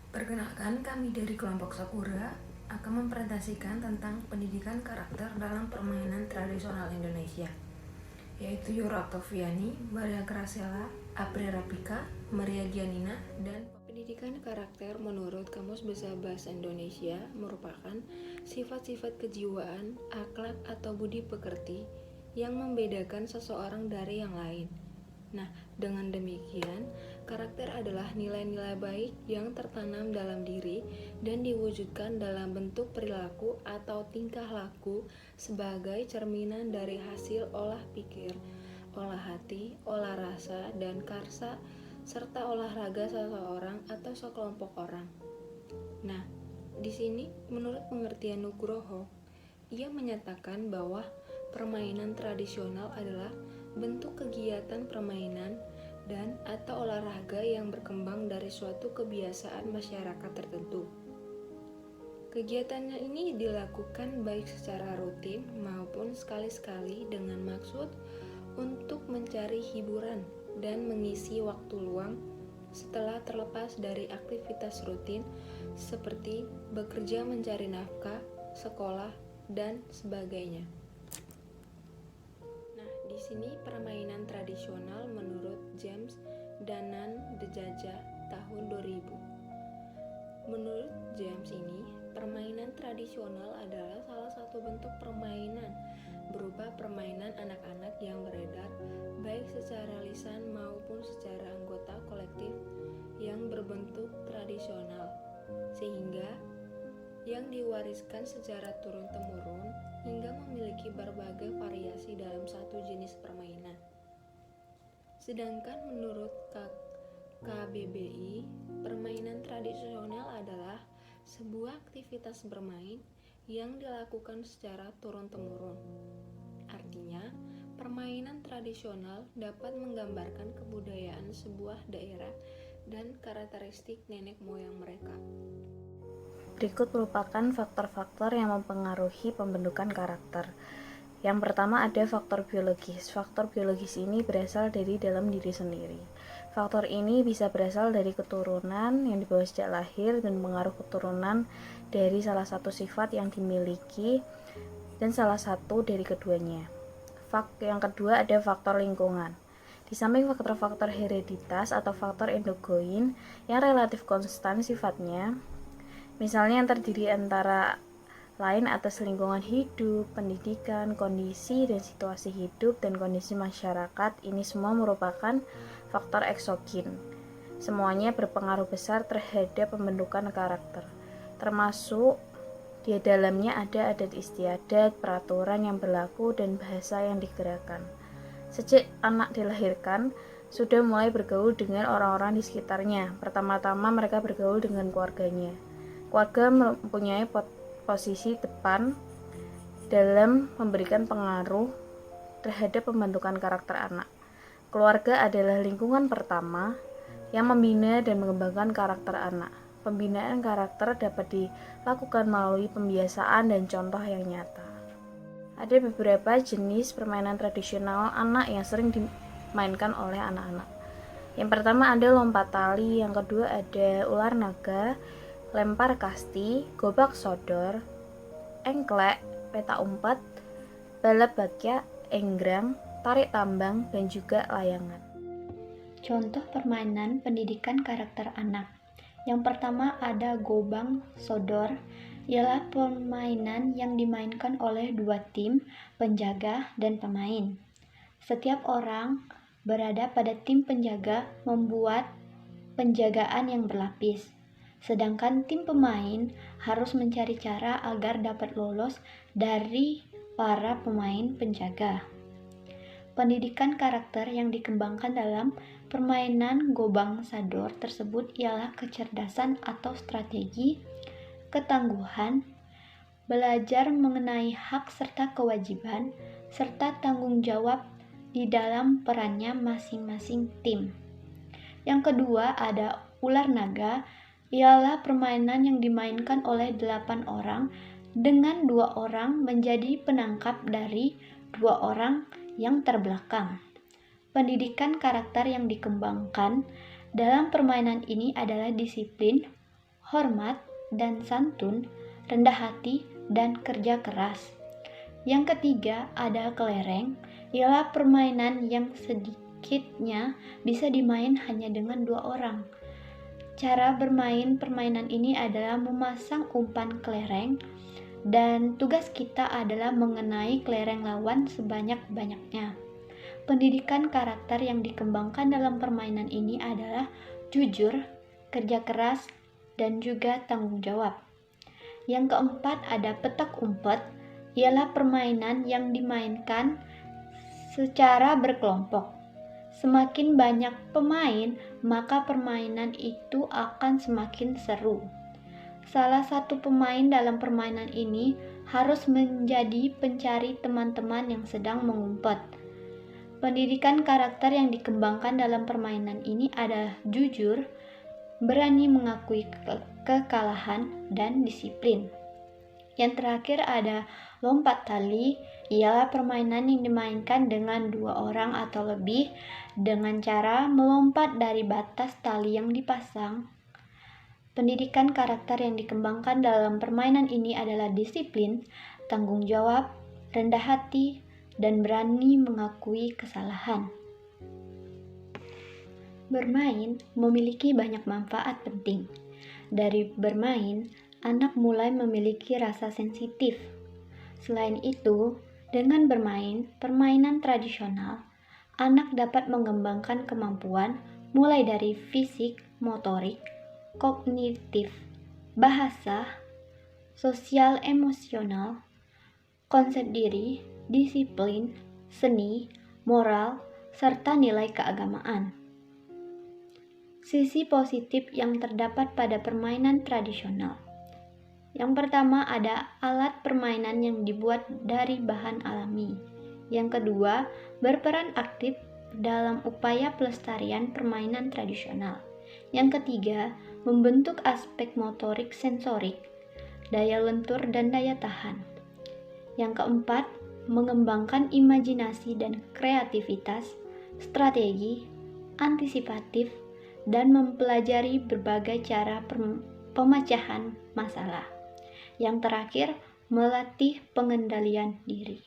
Perkenalkan, kami dari kelompok Sakura akan mempresentasikan tentang pendidikan karakter dalam permainan tradisional Indonesia, yaitu Yura Oktaviani, Maria Gracela, April Rapika, Maria Gianina, dan pendidikan karakter menurut Kamus Besar Bahasa Indonesia merupakan sifat-sifat kejiwaan, akhlak atau budi pekerti yang membedakan seseorang dari yang lain. Nah, dengan demikian, karakter adalah nilai-nilai baik yang tertanam dalam diri dan diwujudkan dalam bentuk perilaku atau tingkah laku sebagai cerminan dari hasil olah pikir, olah hati, olah rasa, dan karsa, serta olahraga seseorang atau sekelompok orang. Nah, di sini menurut pengertian Nugroho, ia menyatakan bahwa permainan tradisional adalah bentuk kegiatan permainan dan atau olahraga yang berkembang dari suatu kebiasaan masyarakat tertentu. Kegiatannya ini dilakukan baik secara rutin maupun sekali-sekali dengan maksud untuk mencari hiburan dan mengisi waktu luang setelah terlepas dari aktivitas rutin seperti bekerja mencari nafkah, sekolah, dan sebagainya. Nah, di sini permainan tradisional menurut James Danan Dejaja tahun 2000. Menurut James ini, permainan tradisional adalah salah satu bentuk permainan berupa permainan anak-anak yang beredar baik secara lisan maupun secara anggota kolektif yang berbentuk tradisional, sehingga yang diwariskan secara turun-temurun hingga memiliki berbagai variasi dalam satu jenis permainan. Sedangkan menurut KBBI, permainan tradisional adalah sebuah aktivitas bermain yang dilakukan secara turun-temurun. Artinya, permainan tradisional dapat menggambarkan kebudayaan sebuah daerah dan karakteristik nenek moyang mereka. Berikut merupakan faktor-faktor yang mempengaruhi pembentukan karakter. Yang pertama ada faktor biologis. Faktor biologis ini berasal dari dalam diri sendiri. Faktor ini bisa berasal dari keturunan yang dibawa sejak lahir dan pengaruh keturunan dari salah satu sifat yang dimiliki dan salah satu dari keduanya. Yang kedua ada faktor lingkungan. Di samping faktor-faktor hereditas atau faktor endogen yang relatif konstan sifatnya, misalnya yang terdiri antara lain atas lingkungan hidup, pendidikan, kondisi dan situasi hidup dan kondisi masyarakat, ini semua merupakan faktor eksogen. Semuanya berpengaruh besar terhadap pembentukan karakter, termasuk di dalamnya ada adat istiadat, peraturan yang berlaku, dan bahasa yang digerakkan. Sejak anak dilahirkan, sudah mulai bergaul dengan orang-orang di sekitarnya. Pertama-tama mereka bergaul dengan keluarganya. Keluarga mempunyai posisi depan dalam memberikan pengaruh terhadap pembentukan karakter anak. Keluarga adalah lingkungan pertama yang membina dan mengembangkan karakter anak. Pembinaan karakter dapat dilakukan melalui pembiasaan dan contoh yang nyata. Ada beberapa jenis permainan tradisional anak yang sering dimainkan oleh anak-anak. Yang pertama ada lompat tali, yang kedua ada ular naga, lempar kasti, gobak sodor, engklek, peta umpet, balap bakya, enggrang, tarik tambang, dan juga layangan. Contoh permainan pendidikan karakter anak. Yang pertama ada gobang sodor, ialah permainan yang dimainkan oleh dua tim, penjaga dan pemain. Setiap orang berada pada tim penjaga membuat penjagaan yang berlapis. Sedangkan tim pemain harus mencari cara agar dapat lolos dari para pemain penjaga. Pendidikan karakter yang dikembangkan dalam permainan gobang sador tersebut ialah kecerdasan atau strategi, ketangguhan, belajar mengenai hak serta kewajiban, serta tanggung jawab di dalam perannya masing-masing tim. Yang kedua ada ular naga, ialah permainan yang dimainkan oleh 8 orang dengan 2 orang menjadi penangkap dari 2 orang yang terbelakang. Pendidikan karakter yang dikembangkan dalam permainan ini adalah disiplin, hormat dan santun, rendah hati, dan kerja keras. Yang ketiga ada kelereng, ialah permainan yang sedikitnya bisa dimain hanya dengan 2 orang. Cara bermain permainan ini adalah memasang umpan kelereng dan tugas kita adalah mengenai kelereng lawan sebanyak-banyaknya. Pendidikan karakter yang dikembangkan dalam permainan ini adalah jujur, kerja keras, dan juga tanggung jawab. Yang keempat ada petak umpet, ialah permainan yang dimainkan secara berkelompok. Semakin banyak pemain, maka permainan itu akan semakin seru. Salah satu pemain dalam permainan ini harus menjadi pencari teman-teman yang sedang mengumpet. Pendidikan karakter yang dikembangkan dalam permainan ini adalah jujur, berani mengakui kekalahan, dan disiplin. Yang terakhir ada lompat tali, ialah permainan yang dimainkan dengan 2 orang atau lebih dengan cara melompat dari batas tali yang dipasang. Pendidikan karakter yang dikembangkan dalam permainan ini adalah disiplin, tanggung jawab, rendah hati, dan berani mengakui kesalahan. Bermain memiliki banyak manfaat penting. Dari bermain, anak mulai memiliki rasa sensitif. Selain itu, dengan bermain permainan tradisional, anak dapat mengembangkan kemampuan mulai dari fisik, motorik, kognitif, bahasa, sosial emosional, konsep diri, disiplin, seni, moral, serta nilai keagamaan. Sisi positif yang terdapat pada permainan tradisional. Yang pertama ada alat permainan yang dibuat dari bahan alami. Yang kedua, berperan aktif dalam upaya pelestarian permainan tradisional. Yang ketiga, membentuk aspek motorik sensorik, daya lentur dan daya tahan. Yang keempat, mengembangkan imajinasi dan kreativitas, strategi, antisipatif, dan mempelajari berbagai cara pemecahan masalah. Yang terakhir, melatih pengendalian diri.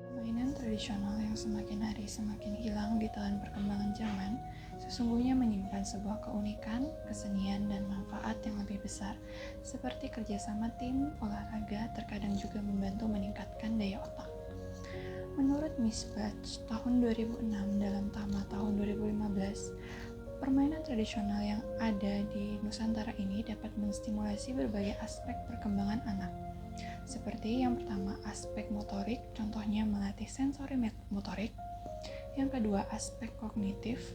Permainan tradisional yang semakin hari semakin hilang di telan perkembangan zaman sesungguhnya menyimpan sebuah keunikan, kesenian, dan manfaat yang lebih besar, seperti kerjasama tim, olahraga, terkadang juga membantu meningkatkan daya otak. Menurut Miss Batch tahun 2006 dalam Tama tahun 2015, permainan tradisional yang ada di Nusantara ini dapat menstimulasi berbagai aspek perkembangan anak. Seperti yang pertama, aspek motorik, contohnya melatih sensori motorik. Yang kedua, aspek kognitif,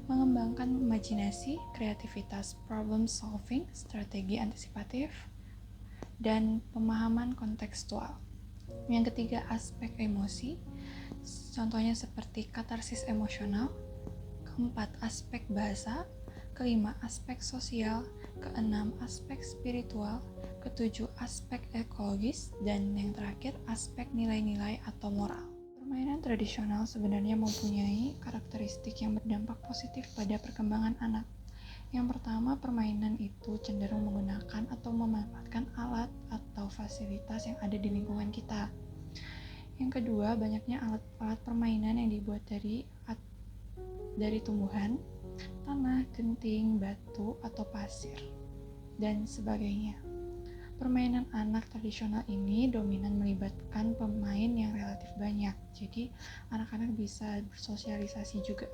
mengembangkan imajinasi, kreativitas, problem solving, strategi antisipatif, dan pemahaman kontekstual. Yang ketiga, aspek emosi, contohnya seperti katarsis emosional. Keempat, aspek bahasa. Kelima, aspek sosial. Keenam, aspek spiritual. Ketujuh, aspek ekologis. Dan yang terakhir, aspek nilai-nilai atau moral. Permainan tradisional sebenarnya mempunyai karakteristik yang berdampak positif pada perkembangan anak. Yang pertama, permainan itu cenderung menggunakan atau memanfaatkan alat atau fasilitas yang ada di lingkungan kita. Yang kedua, banyaknya alat-alat permainan yang dibuat dari tumbuhan, tanah, genting, batu, atau pasir, dan sebagainya. Permainan anak tradisional ini dominan melibatkan pemain yang relatif banyak, jadi anak-anak bisa bersosialisasi juga.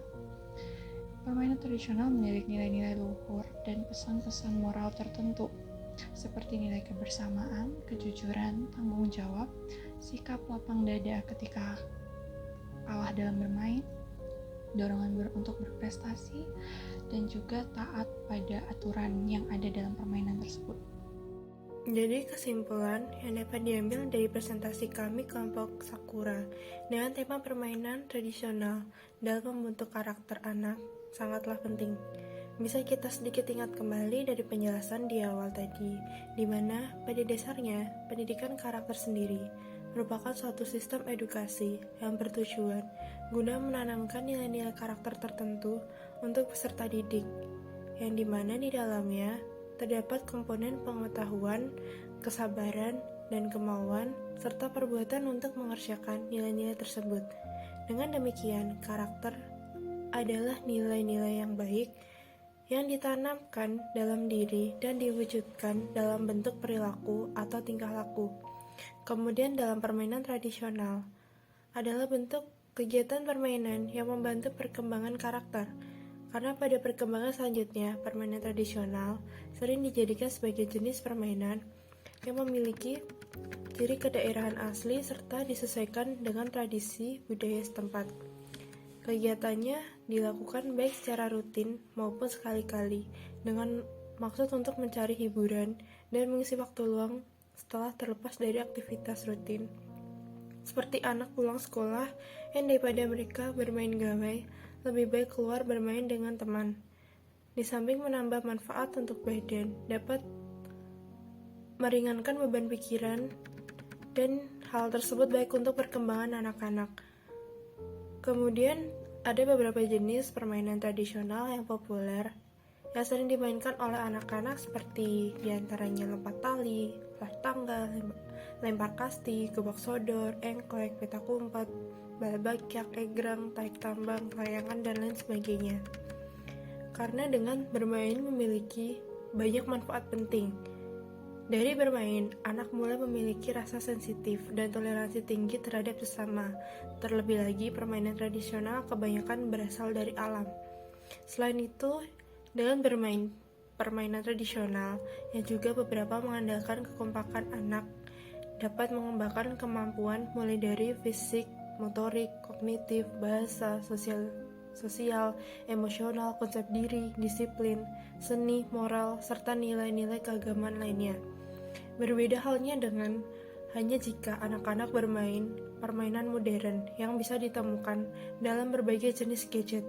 Permainan tradisional menilik nilai-nilai luhur dan pesan-pesan moral tertentu, seperti nilai kebersamaan, kejujuran, tanggung jawab, sikap lapang dada ketika kalah dalam bermain, dorongan untuk berprestasi, dan juga taat pada aturan yang ada dalam permainan tersebut. Jadi kesimpulan yang dapat diambil dari presentasi kami kelompok Sakura dengan tema permainan tradisional dalam membentuk karakter anak sangatlah penting. Bisa kita sedikit ingat kembali dari penjelasan di awal tadi, di mana pada dasarnya pendidikan karakter sendiri merupakan suatu sistem edukasi yang bertujuan guna menanamkan nilai-nilai karakter tertentu untuk peserta didik, yang dimana di dalamnya terdapat komponen pengetahuan, kesabaran, dan kemauan, serta perbuatan untuk mengerjakan nilai-nilai tersebut. Dengan demikian, karakter adalah nilai-nilai yang baik yang ditanamkan dalam diri dan diwujudkan dalam bentuk perilaku atau tingkah laku. Kemudian dalam permainan tradisional adalah bentuk kegiatan permainan yang membantu perkembangan karakter. Karena pada perkembangan selanjutnya, permainan tradisional sering dijadikan sebagai jenis permainan yang memiliki ciri kedaerahan asli serta disesuaikan dengan tradisi budaya setempat. Kegiatannya dilakukan baik secara rutin maupun sekali-kali dengan maksud untuk mencari hiburan dan mengisi waktu luang setelah terlepas dari aktivitas rutin. Seperti anak pulang sekolah yang daripada mereka bermain gawai, lebih baik keluar bermain dengan teman. Di samping menambah manfaat untuk badan, dapat meringankan beban pikiran, dan hal tersebut baik untuk perkembangan anak-anak. Kemudian, ada beberapa jenis permainan tradisional yang populer yang sering dimainkan oleh anak-anak seperti diantaranya lompat tali, lompat tangga, lempar kasti, gobak sodor, engklek, petak umpet, bala bakyak, egrang, tarik tambang, layangan, dan lain sebagainya. Karena dengan bermain memiliki banyak manfaat penting. Dari bermain, anak mulai memiliki rasa sensitif dan toleransi tinggi terhadap sesama. Terlebih lagi, permainan tradisional kebanyakan berasal dari alam. Selain itu, dengan bermain permainan tradisional yang juga beberapa mengandalkan kekompakan anak, dapat mengembangkan kemampuan mulai dari fisik, motorik, kognitif, bahasa, sosial, emosional, konsep diri, disiplin, seni, moral, serta nilai-nilai keagamaan lainnya. Berbeda halnya dengan hanya jika anak-anak bermain permainan modern yang bisa ditemukan dalam berbagai jenis gadget.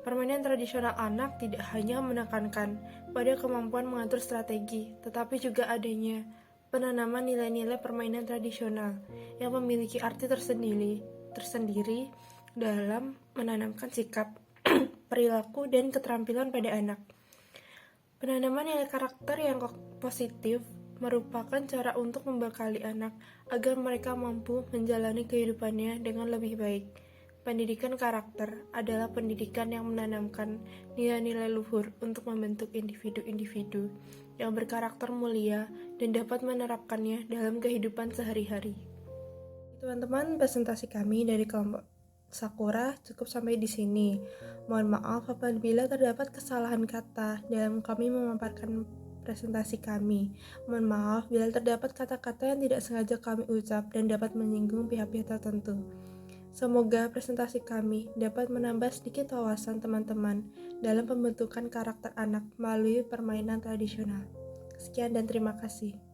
Permainan tradisional anak tidak hanya menekankan pada kemampuan mengatur strategi, tetapi juga adanya penanaman nilai-nilai permainan tradisional yang memiliki arti tersendiri dalam menanamkan sikap, perilaku, dan keterampilan pada anak. Penanaman nilai karakter yang positif merupakan cara untuk membekali anak agar mereka mampu menjalani kehidupannya dengan lebih baik. Pendidikan karakter adalah pendidikan yang menanamkan nilai-nilai luhur untuk membentuk individu-individu yang berkarakter mulia dan dapat menerapkannya dalam kehidupan sehari-hari. Teman-teman, presentasi kami dari kelompok Sakura cukup sampai di sini. Mohon maaf apabila terdapat kesalahan kata dalam kami memaparkan presentasi kami. Mohon maaf bila terdapat kata-kata yang tidak sengaja kami ucap dan dapat menyinggung pihak-pihak tertentu. Semoga presentasi kami dapat menambah sedikit wawasan teman-teman dalam pembentukan karakter anak melalui permainan tradisional. Sekian dan terima kasih.